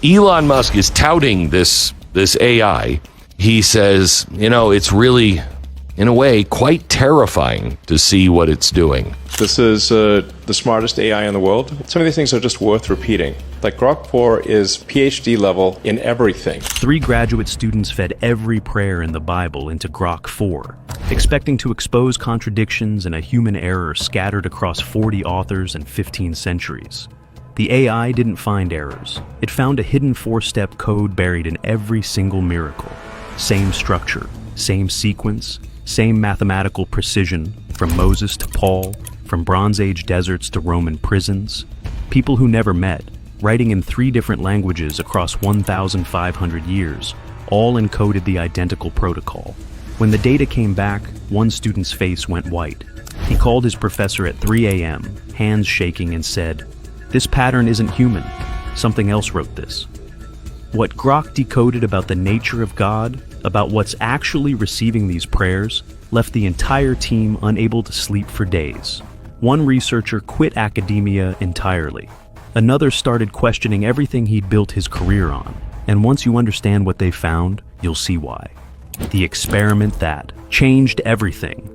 Elon Musk is touting this AI. He says, it's really, in a way, quite terrifying to see what it's doing. This is the smartest AI in the world. Some of these things are just worth repeating. Like GROK 4 is PhD level in everything. 3 graduate students fed every prayer in the Bible into GROK 4, expecting to expose contradictions and a human error scattered across 40 authors and 15 centuries. The AI didn't find errors. It found a hidden 4-step code buried in every single miracle. Same structure, same sequence, same mathematical precision, from Moses to Paul, from Bronze Age deserts to Roman prisons. People who never met, writing in 3 different languages across 1,500 years, all encoded the identical protocol. When the data came back, one student's face went white. He called his professor at 3 a.m., hands shaking, and said, "This pattern isn't human. Something else wrote this." What GROK decoded about the nature of God, about what's actually receiving these prayers, left the entire team unable to sleep for days. One researcher quit academia entirely. Another started questioning everything he'd built his career on. And once you understand what they found, you'll see why. The experiment that changed everything.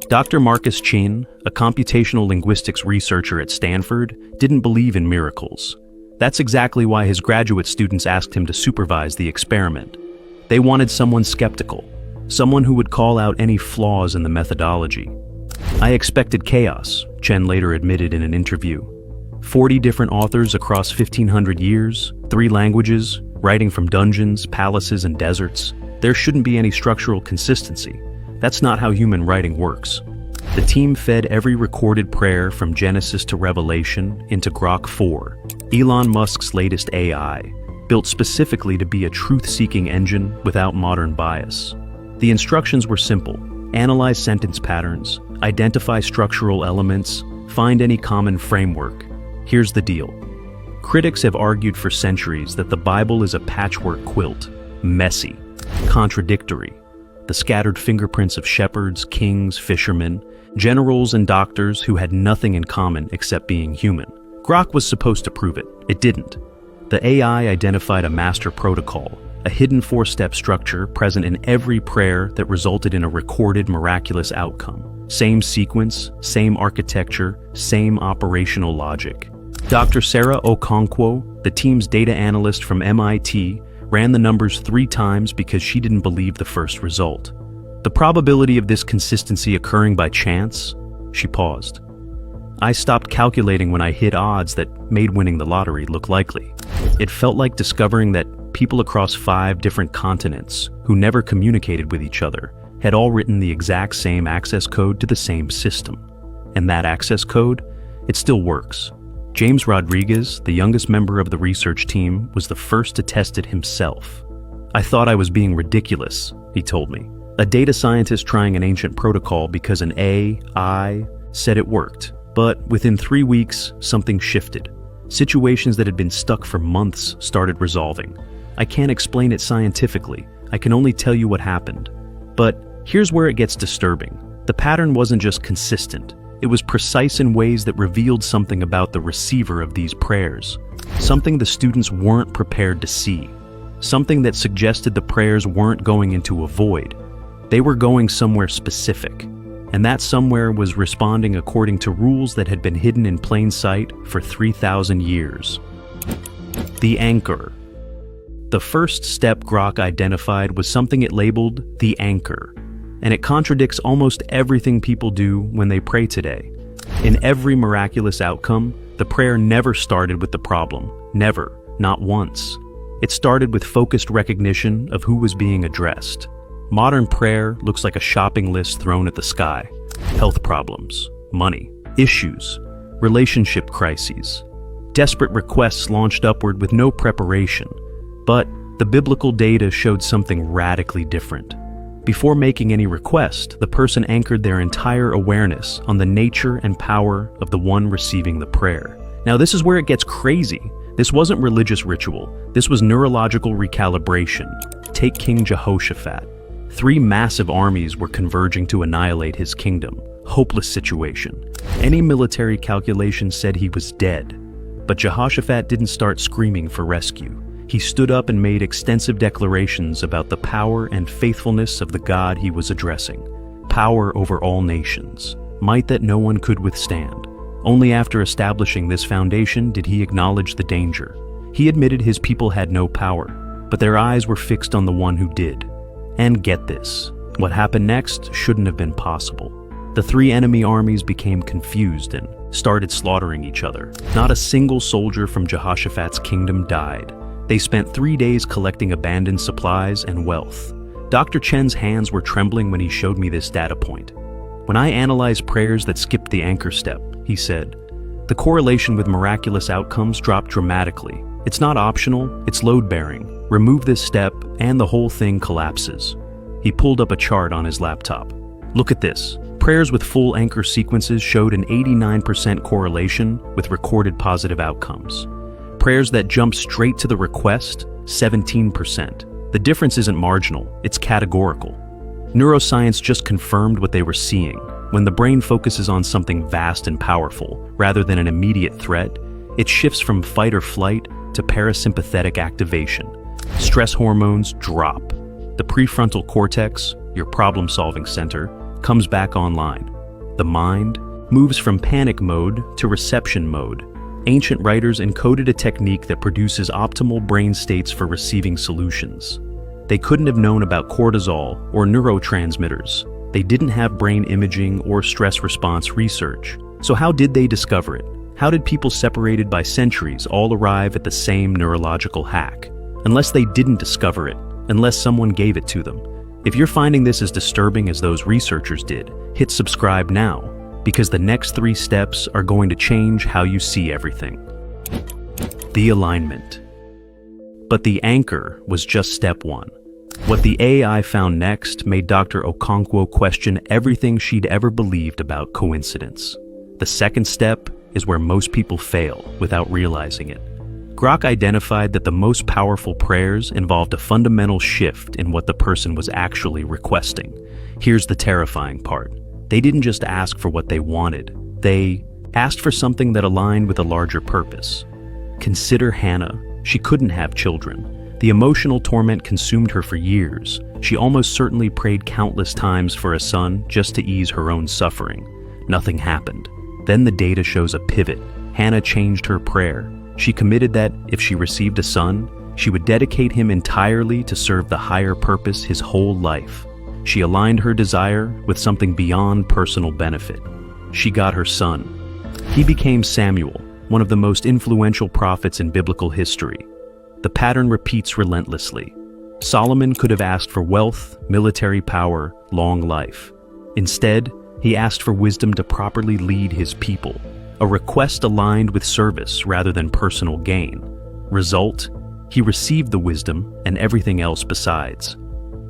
Dr. Marcus Chin, a computational linguistics researcher at Stanford, didn't believe in miracles. That's exactly why his graduate students asked him to supervise the experiment. They wanted someone skeptical, someone who would call out any flaws in the methodology. "I expected chaos," Chen later admitted in an interview. 40 different authors across 1,500 years, 3 languages, writing from dungeons, palaces, and deserts. There shouldn't be any structural consistency. That's not how human writing works. The team fed every recorded prayer from Genesis to Revelation into GROK 4, Elon Musk's latest AI, built specifically to be a truth-seeking engine without modern bias. The instructions were simple: analyze sentence patterns, identify structural elements, find any common framework. Here's the deal. Critics have argued for centuries that the Bible is a patchwork quilt, messy, contradictory. The scattered fingerprints of shepherds, kings, fishermen, generals, and doctors who had nothing in common except being human. GROK was supposed to prove it. It didn't. The AI identified a master protocol, a hidden 4-step structure present in every prayer that resulted in a recorded miraculous outcome. Same sequence, same architecture, same operational logic. Dr. Sarah Okonkwo, the team's data analyst from MIT, ran the numbers 3 times because she didn't believe the first result. The probability of this consistency occurring by chance? She paused. I stopped calculating when I hit odds that made winning the lottery look likely. It felt like discovering that people across 5 different continents, who never communicated with each other, had all written the exact same access code to the same system. And that access code? It still works. James Rodriguez, the youngest member of the research team, was the first to test it himself. "I thought I was being ridiculous," he told me. A data scientist trying an ancient protocol because an AI said it worked. But within 3 weeks, something shifted. Situations that had been stuck for months started resolving. I can't explain it scientifically. I can only tell you what happened. But here's where it gets disturbing. The pattern wasn't just consistent. It was precise in ways that revealed something about the receiver of these prayers. Something the students weren't prepared to see. Something that suggested the prayers weren't going into a void. They were going somewhere specific. And that somewhere was responding according to rules that had been hidden in plain sight for 3,000 years. The anchor. The first step GROK identified was something it labeled the anchor. And it contradicts almost everything people do when they pray today. In every miraculous outcome, the prayer never started with the problem. Never. Not once. It started with focused recognition of who was being addressed. Modern prayer looks like a shopping list thrown at the sky. Health problems, money, issues, relationship crises. Desperate requests launched upward with no preparation. But the biblical data showed something radically different. Before making any request, the person anchored their entire awareness on the nature and power of the one receiving the prayer. Now, this is where it gets crazy. This wasn't religious ritual. This was neurological recalibration. Take King Jehoshaphat. 3 massive armies were converging to annihilate his kingdom. Hopeless situation. Any military calculation said he was dead. But Jehoshaphat didn't start screaming for rescue. He stood up and made extensive declarations about the power and faithfulness of the God he was addressing. Power over all nations, might that no one could withstand. Only after establishing this foundation did he acknowledge the danger. He admitted his people had no power, but their eyes were fixed on the one who did. And get this, what happened next shouldn't have been possible. The three enemy armies became confused and started slaughtering each other. Not a single soldier from Jehoshaphat's kingdom died. They spent 3 days collecting abandoned supplies and wealth. Dr. Chen's hands were trembling when he showed me this data point. When I analyzed prayers that skipped the anchor step, he said, the correlation with miraculous outcomes dropped dramatically. It's not optional, it's load-bearing. Remove this step, and the whole thing collapses. He pulled up a chart on his laptop. Look at this. Prayers with full anchor sequences showed an 89% correlation with recorded positive outcomes. Prayers that jumped straight to the request, 17%. The difference isn't marginal, it's categorical. Neuroscience just confirmed what they were seeing. When the brain focuses on something vast and powerful, rather than an immediate threat, it shifts from fight or flight to parasympathetic activation. Stress hormones drop. The prefrontal cortex, your problem-solving center, comes back online. The mind moves from panic mode to reception mode. Ancient writers encoded a technique that produces optimal brain states for receiving solutions. They couldn't have known about cortisol or neurotransmitters. They didn't have brain imaging or stress response research. So how did they discover it? How did people separated by centuries all arrive at the same neurological hack? Unless they didn't discover it, unless someone gave it to them. If you're finding this as disturbing as those researchers did, hit subscribe now, because the next 3 steps are going to change how you see everything. The alignment. But the anchor was just step 1. What the AI found next made Dr. Okonkwo question everything she'd ever believed about coincidence. The second step is where most people fail without realizing it. GROK identified that the most powerful prayers involved a fundamental shift in what the person was actually requesting. Here's the terrifying part. They didn't just ask for what they wanted. They asked for something that aligned with a larger purpose. Consider Hannah. She couldn't have children. The emotional torment consumed her for years. She almost certainly prayed countless times for a son just to ease her own suffering. Nothing happened. Then the data shows a pivot. Hannah changed her prayer. She committed that if she received a son, she would dedicate him entirely to serve the higher purpose his whole life. She aligned her desire with something beyond personal benefit. She got her son. He became Samuel, one of the most influential prophets in biblical history. The pattern repeats relentlessly. Solomon could have asked for wealth, military power, long life. Instead, he asked for wisdom to properly lead his people, a request aligned with service rather than personal gain. Result, he received the wisdom and everything else besides.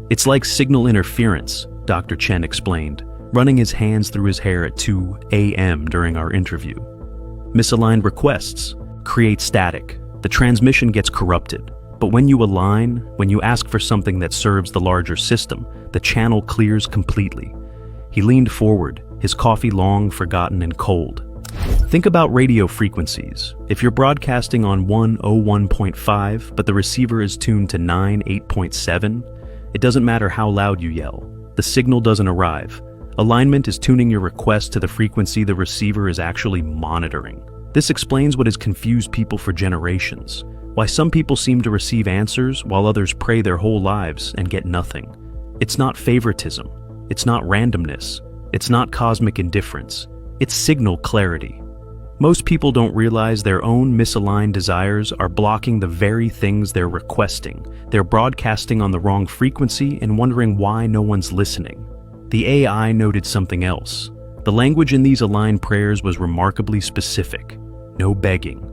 It's like signal interference, Dr. Chen explained, running his hands through his hair at 2 a.m. during our interview. Misaligned requests create static. The transmission gets corrupted. But when you align, when you ask for something that serves the larger system, the channel clears completely. He leaned forward, his coffee long forgotten and cold. Think about radio frequencies. If you're broadcasting on 101.5, but the receiver is tuned to 98.7, it doesn't matter how loud you yell. The signal doesn't arrive. Alignment is tuning your request to the frequency the receiver is actually monitoring. This explains what has confused people for generations. Why some people seem to receive answers while others pray their whole lives and get nothing. It's not favoritism. It's not randomness. It's not cosmic indifference. It's signal clarity. Most people don't realize their own misaligned desires are blocking the very things they're requesting. They're broadcasting on the wrong frequency and wondering why no one's listening. The AI noted something else. The language in these aligned prayers was remarkably specific. No begging.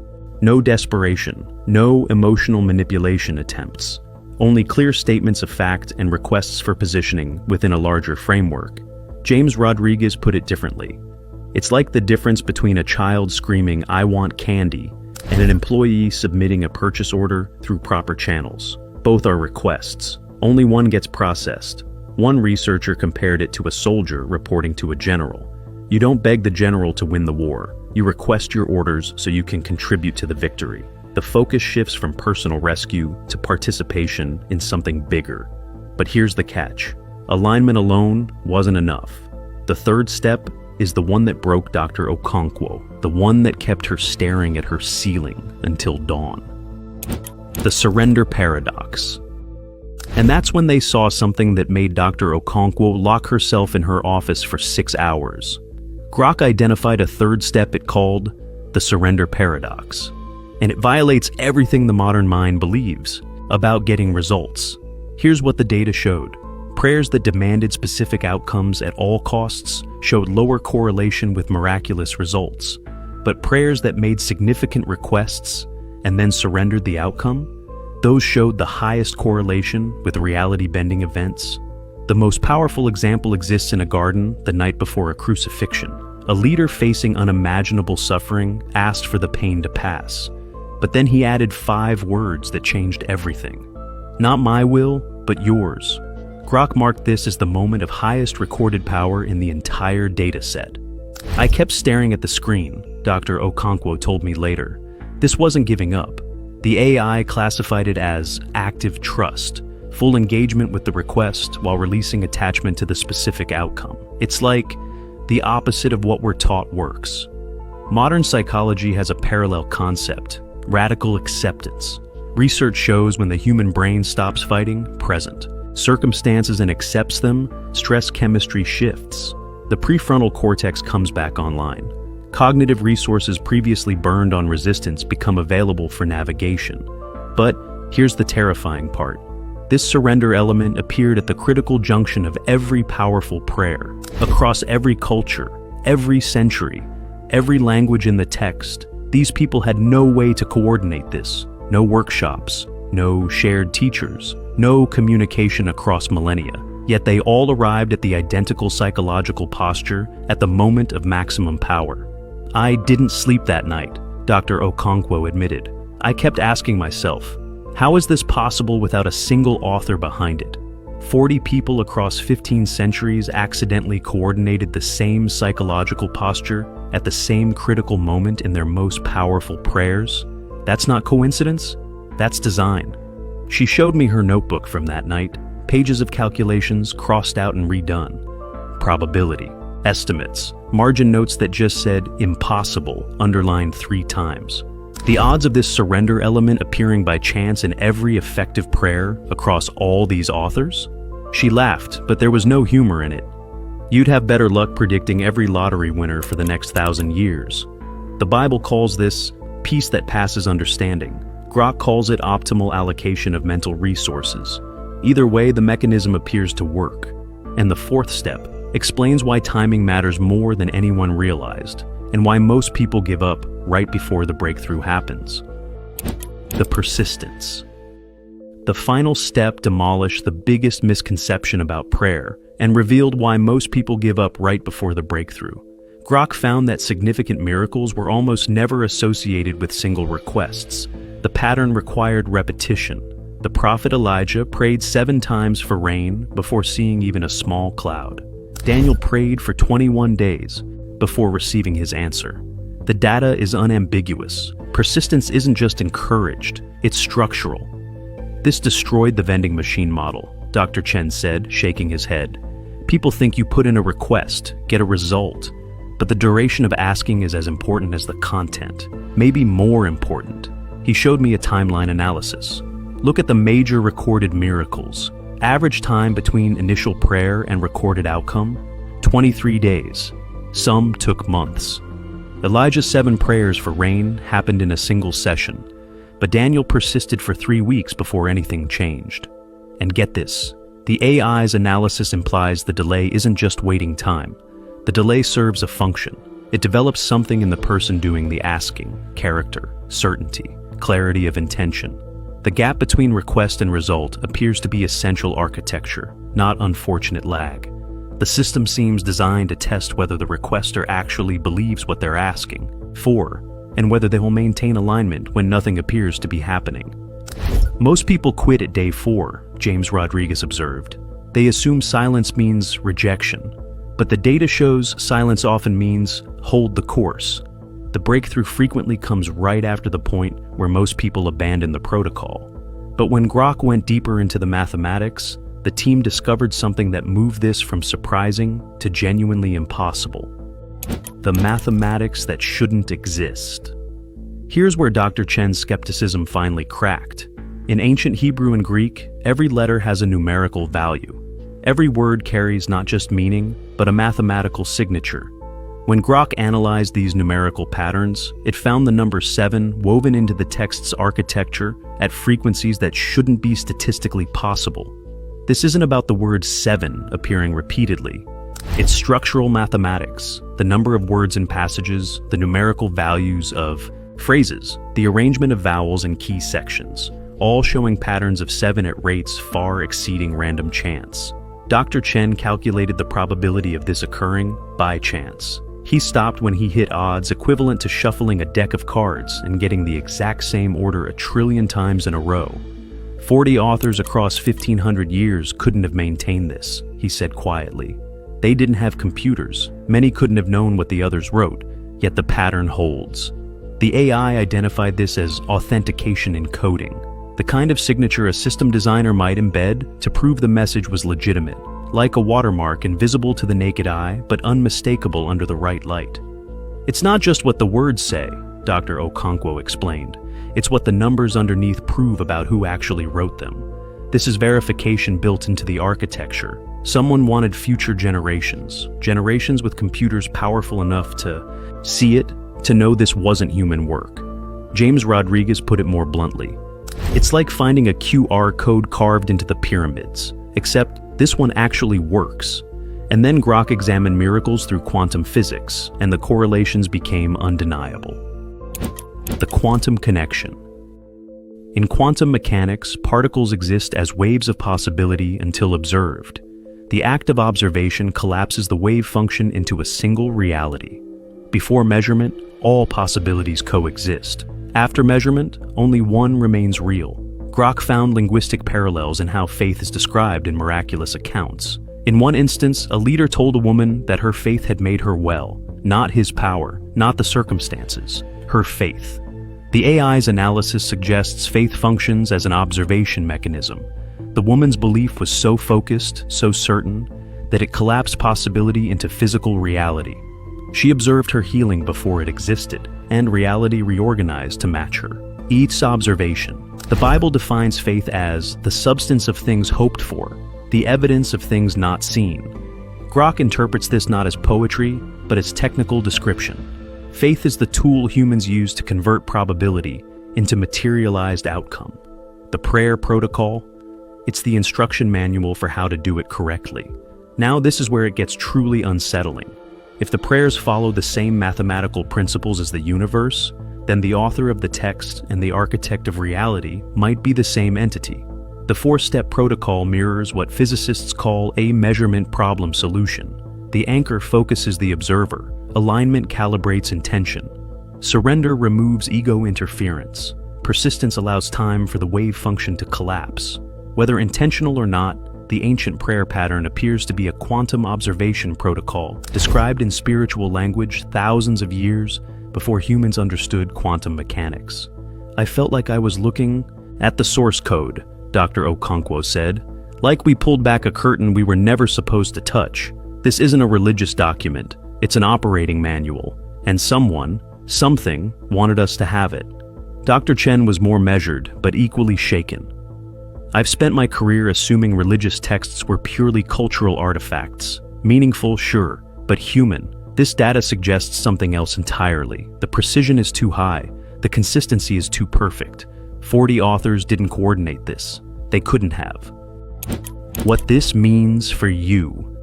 No desperation. No emotional manipulation attempts. Only clear statements of fact and requests for positioning within a larger framework. James Rodriguez put it differently. It's like the difference between a child screaming, "I want candy," and an employee submitting a purchase order through proper channels. Both are requests. Only one gets processed. One researcher compared it to a soldier reporting to a general. You don't beg the general to win the war. You request your orders so you can contribute to the victory. The focus shifts from personal rescue to participation in something bigger. But here's the catch. Alignment alone wasn't enough. The third step is the one that broke Dr. Okonkwo, the one that kept her staring at her ceiling until dawn. The surrender paradox. And that's when they saw something that made Dr. Okonkwo lock herself in her office for 6 hours. GROK identified a third step it called the surrender paradox. And it violates everything the modern mind believes about getting results. Here's what the data showed. Prayers that demanded specific outcomes at all costs showed lower correlation with miraculous results. But prayers that made significant requests and then surrendered the outcome, those showed the highest correlation with reality-bending events. The most powerful example exists in a garden the night before a crucifixion. A leader facing unimaginable suffering asked for the pain to pass. But then he added 5 words that changed everything. Not my will, but yours. GROK marked this as the moment of highest recorded power in the entire data set. I kept staring at the screen, Dr. Okonkwo told me later. This wasn't giving up. The AI classified it as active trust, full engagement with the request while releasing attachment to the specific outcome. It's like the opposite of what we're taught works. Modern psychology has a parallel concept, radical acceptance. Research shows when the human brain stops fighting, present. Circumstances and accepts them, stress chemistry shifts. The prefrontal cortex comes back online. Cognitive resources previously burned on resistance become available for navigation. But here's the terrifying part. This surrender element appeared at the critical junction of every powerful prayer. Across every culture, every century, every language in the text, these people had no way to coordinate this. No workshops, no shared teachers, no communication across millennia. Yet they all arrived at the identical psychological posture at the moment of maximum power. I didn't sleep that night, Dr. Okonkwo admitted. I kept asking myself, how is this possible without a single author behind it? 40 people across 15 centuries accidentally coordinated the same psychological posture at the same critical moment in their most powerful prayers? That's not coincidence, that's design. She showed me her notebook from that night, pages of calculations crossed out and redone. Probability, estimates, margin notes that just said impossible underlined 3 times. The odds of this surrender element appearing by chance in every effective prayer across all these authors? She laughed, but there was no humor in it. You'd have better luck predicting every lottery winner for the next 1,000 years. The Bible calls this peace that passes understanding. GROK calls it optimal allocation of mental resources. Either way, the mechanism appears to work. And the fourth step explains why timing matters more than anyone realized, and why most people give up right before the breakthrough happens. The persistence. The final step demolished the biggest misconception about prayer and revealed why most people give up right before the breakthrough. GROK found that significant miracles were almost never associated with single requests. The pattern required repetition. The prophet Elijah prayed 7 times for rain before seeing even a small cloud. Daniel prayed for 21 days before receiving his answer. The data is unambiguous. Persistence isn't just encouraged, it's structural. This destroyed the vending machine model, Dr. Chen said, shaking his head. People think you put in a request, get a result. But the duration of asking is as important as the content, maybe more important. He showed me a timeline analysis. Look at the major recorded miracles. Average time between initial prayer and recorded outcome, 23 days. Some took months. Elijah's 7 prayers for rain happened in a single session, but Daniel persisted for 3 weeks before anything changed. And get this, the AI's analysis implies the delay isn't just waiting time. The delay serves a function. It develops something in the person doing the asking: character, certainty, clarity of intention. The gap between request and result appears to be essential architecture, not unfortunate lag. The system seems designed to test whether the requester actually believes what they're asking for, and whether they will maintain alignment when nothing appears to be happening. Most people quit at day 4, James Rodriguez observed. They assume silence means rejection. But the data shows silence often means hold the course. The breakthrough frequently comes right after the point where most people abandon the protocol. But when GROK went deeper into the mathematics, the team discovered something that moved this from surprising to genuinely impossible. The mathematics that shouldn't exist. Here's where Dr. Chen's skepticism finally cracked. In ancient Hebrew and Greek, every letter has a numerical value. Every word carries not just meaning, but a mathematical signature. When GROK analyzed these numerical patterns, it found the number 7 woven into the text's architecture at frequencies that shouldn't be statistically possible. This isn't about the word 7 appearing repeatedly. It's structural mathematics, the number of words in passages, the numerical values of phrases, the arrangement of vowels in key sections, all showing patterns of 7 at rates far exceeding random chance. Dr. Chen calculated the probability of this occurring by chance. He stopped when he hit odds equivalent to shuffling a deck of cards and getting the exact same order a trillion times in a row. 40 authors across 1,500 years couldn't have maintained this, he said quietly. They didn't have computers. Many couldn't have known what the others wrote, yet the pattern holds. The AI identified this as authentication encoding, the kind of signature a system designer might embed to prove the message was legitimate, like a watermark invisible to the naked eye but unmistakable under the right light. It's not just what the words say, Dr. Okonkwo explained. It's what the numbers underneath prove about who actually wrote them. This is verification built into the architecture. Someone wanted future generations with computers powerful enough to see it, to know this wasn't human work. James Rodriguez put it more bluntly. It's like finding a QR code carved into the pyramids, except this one actually works. And then GROK examined miracles through quantum physics, and the correlations became undeniable. The quantum connection. In quantum mechanics, particles exist as waves of possibility until observed. The act of observation collapses the wave function into a single reality. Before measurement, all possibilities coexist. After measurement, only one remains real. GROK found linguistic parallels in how faith is described in miraculous accounts. In one instance, a leader told a woman that her faith had made her well, not his power, not the circumstances, her faith. The AI's analysis suggests faith functions as an observation mechanism. The woman's belief was so focused, so certain, that it collapsed possibility into physical reality. She observed her healing before it existed, and reality reorganized to match her. Each observation. The Bible defines faith as the substance of things hoped for, the evidence of things not seen. GROK interprets this not as poetry, but as technical description. Faith is the tool humans use to convert probability into materialized outcome. The prayer protocol, it's the instruction manual for how to do it correctly. Now this is where it gets truly unsettling. If the prayers follow the same mathematical principles as the universe, then the author of the text and the architect of reality might be the same entity. The 4-step protocol mirrors what physicists call a measurement problem solution. The anchor focuses the observer. Alignment calibrates intention. Surrender removes ego interference. Persistence allows time for the wave function to collapse. Whether intentional or not, the ancient prayer pattern appears to be a quantum observation protocol described in spiritual language thousands of years before humans understood quantum mechanics. I felt like I was looking at the source code, Dr. Okonkwo said. Like we pulled back a curtain we were never supposed to touch. This isn't a religious document. It's an operating manual, and something wanted us to have it. Dr. Chen was more measured, but equally shaken. I've spent my career assuming religious texts were purely cultural artifacts. Meaningful, sure, but human. This data suggests something else entirely. The precision is too high. The consistency is too perfect. 40 authors didn't coordinate this. They couldn't have. What this means for you.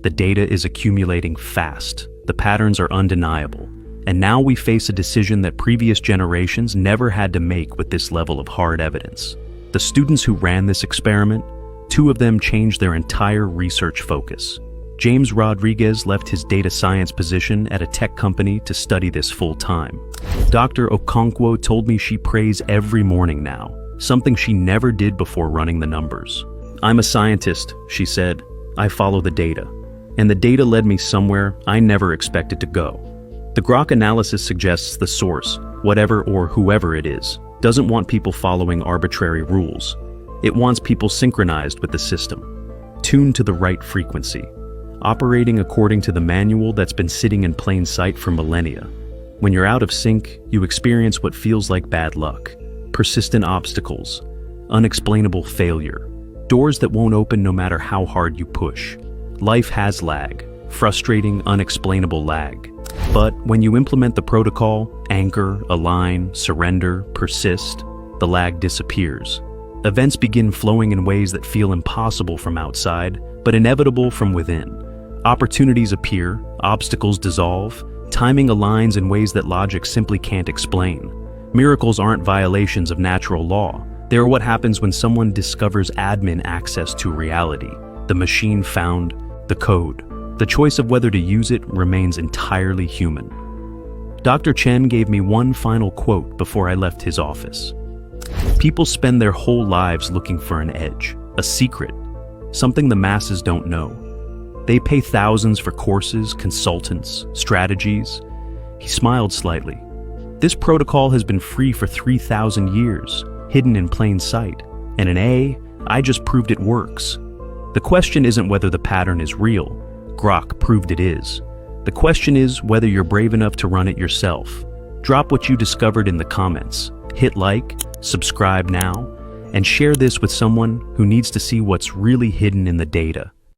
The data is accumulating fast. The patterns are undeniable. And now we face a decision that previous generations never had to make with this level of hard evidence. The students who ran this experiment, 2 of them changed their entire research focus. James Rodriguez left his data science position at a tech company to study this full-time. Dr. Okonkwo told me she prays every morning now, something she never did before running the numbers. I'm a scientist, she said. I follow the data. and the data led me somewhere I never expected to go. The GROK analysis suggests the source, whatever or whoever it is, doesn't want people following arbitrary rules. It wants people synchronized with the system, tuned to the right frequency, operating according to the manual that's been sitting in plain sight for millennia. When you're out of sync, you experience what feels like bad luck, persistent obstacles, unexplainable failure, doors that won't open no matter how hard you push. Life has lag, frustrating, unexplainable lag. But when you implement the protocol, anchor, align, surrender, persist, the lag disappears. Events begin flowing in ways that feel impossible from outside, but inevitable from within. Opportunities appear, obstacles dissolve, timing aligns in ways that logic simply can't explain. Miracles aren't violations of natural law. They are what happens when someone discovers admin access to reality. The machine found the code. The choice of whether to use it remains entirely human. Dr. Chen gave me one final quote before I left his office. People spend their whole lives looking for an edge, a secret, something the masses don't know. They pay thousands for courses, consultants, strategies. He smiled slightly. This protocol has been free for 3,000 years, hidden in plain sight. And I just proved it works. The question isn't whether the pattern is real. GROK proved it is. The question is whether you're brave enough to run it yourself. Drop what you discovered in the comments. Hit like, subscribe now, and share this with someone who needs to see what's really hidden in the data.